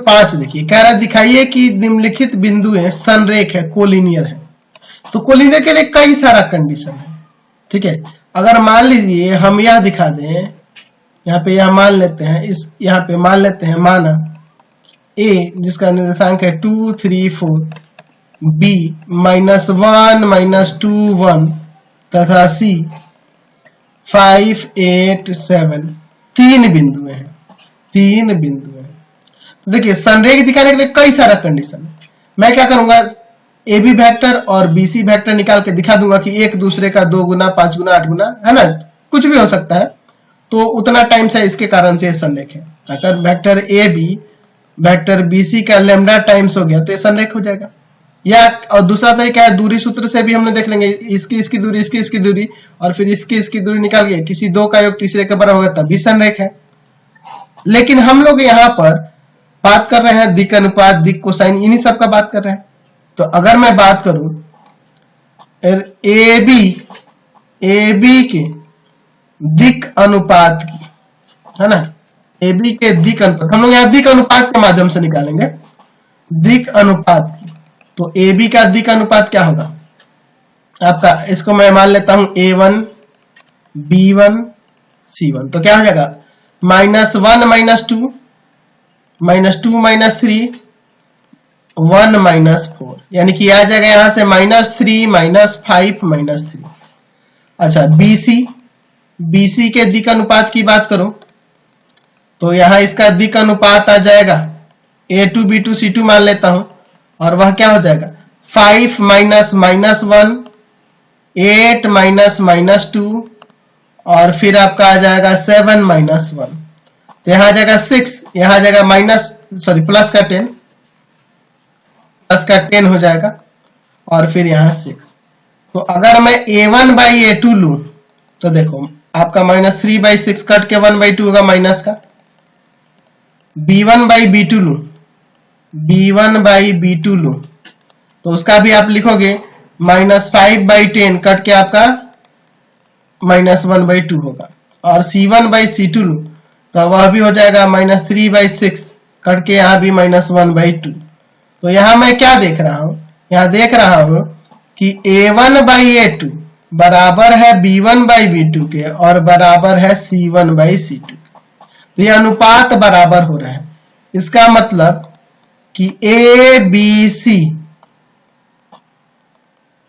5 देखिए, कह रहा है दिखाइए कि निम्नलिखित बिंदु है संरेख है, कोलिनियर है। तो कोलिनियर के लिए कई सारा कंडीशन है, ठीक है। अगर मान लीजिए हम यह दिखा दें, यहाँ पे यह मान लेते हैं, इस यहाँ पे मान लेते हैं, माना A जिसका निर्देशांक है 2 3 4, B -1 -2 1 तथा C 5 8 7, 3 बिंदु हैं, 3 बिंदु हैं। तो देखिए संरेख दिखाने के लिए कई सारा कंडीशन है। मैं क्या करूंगा, ए बी वेक्टर और बी सी वेक्टर निकाल के दिखा दूंगा कि एक दूसरे का 2 गुना 5 गुना 8 गुना है ना, कुछ भी हो सकता है। तो उतना टाइम से इसके कारण से संरेख है। अगर vector A B vector B C का लैम्डा टाइम्स हो गया तो ये संरेख हो जाएगा। या और दूसरा तरीका है, दूरी सूत्र से भी हमने देख लेंगे, इसकी दूरी इसकी दूरी और फिर इसकी दूरी निकाल के किसी दो का योग तीसरे के बराबर होगा तब भी संरेख है। लेकिन हम लोग यहाँ पर बात कर रहे हैं दिक् अनुपात, दिक् कोसाइन, इन्हीं सब का बात कर रहे हैं। तो अगर मैं बात करूं ए बी के दिक् अनुपात की, है ना, ए बी के दिक् अनुपात, हम लोग यहाँ दिक् अनुपात के माध्यम से निकालेंगे दिक् अनुपात की। तो ए बी का दिक् अनुपात क्या होगा आपका, इसको मैं मान लेता हूं A1 B1 C1। तो क्या हो जाएगा, -1 -2 -2 -3 1 -4, यानी कि आ जाएगा यहां से -3 -5 -3। अच्छा BC के दिक् अनुपात की बात करो तो यहां इसका दिक् अनुपात आ जाएगा A2 B2 C2 मान लेता हूं, और वह क्या हो जाएगा 5 -1 8 -2 और फिर आपका आ जाएगा 7 -1। तो यहां आ जाएगा 6, यहां आ जाएगा प्लस का 10 हो जाएगा और फिर यहां 6। तो अगर मैं A1/A2 लूं तो देखो आपका -3/6 कट के 1/2 होगा माइनस का। B1/B2 लूं, B1/B2 लूं तो उसका भी आप लिखोगे -5/10 कट के आपका -1/2 होगा। और C1/C2 लूं तो वह भी हो जाएगा -3/6 कट के यहाँ भी -1/2। तो यहाँ मैं क्या देख रहा हूं, यहाँ देख रहा हूं कि A1/A2 बराबर है B1/B2 के और बराबर है C1/C2। तो ये अनुपात बराबर हो रहे हैं। इसका मतलब कि ABC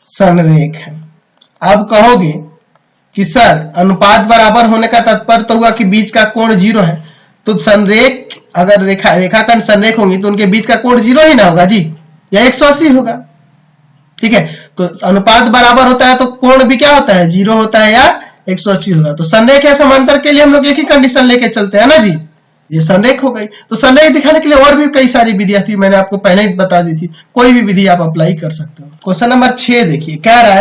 संरेख है। अब कहोगे कि सर अनुपात बराबर होने का तात्पर्य तो हुआ कि बीच का कोण 0 है। तो संरेख अगर रेखाखंड संरेख होंगी तो उनके बीच का कोण 0 ही ना होगा जी, या 180 होगा, ठीक है। तो अनुपात बराबर होता है तो कोण भी क्या होता है, 0 होता है या 180 होगा। तो संरेख या समांतर के लिए हम लोग एक ही कंडीशन लेके चलते हैं ना जी, ये संरेख हो गई। तो संरेख दिखाने के लिए और भी कई सारी विधियां थी, मैंने आपको पहले ही बता दी थी, कोई भी विधि आप अप्लाई कर सकते हो। क्वेश्चन नंबर 6 देखिए, कह रहा है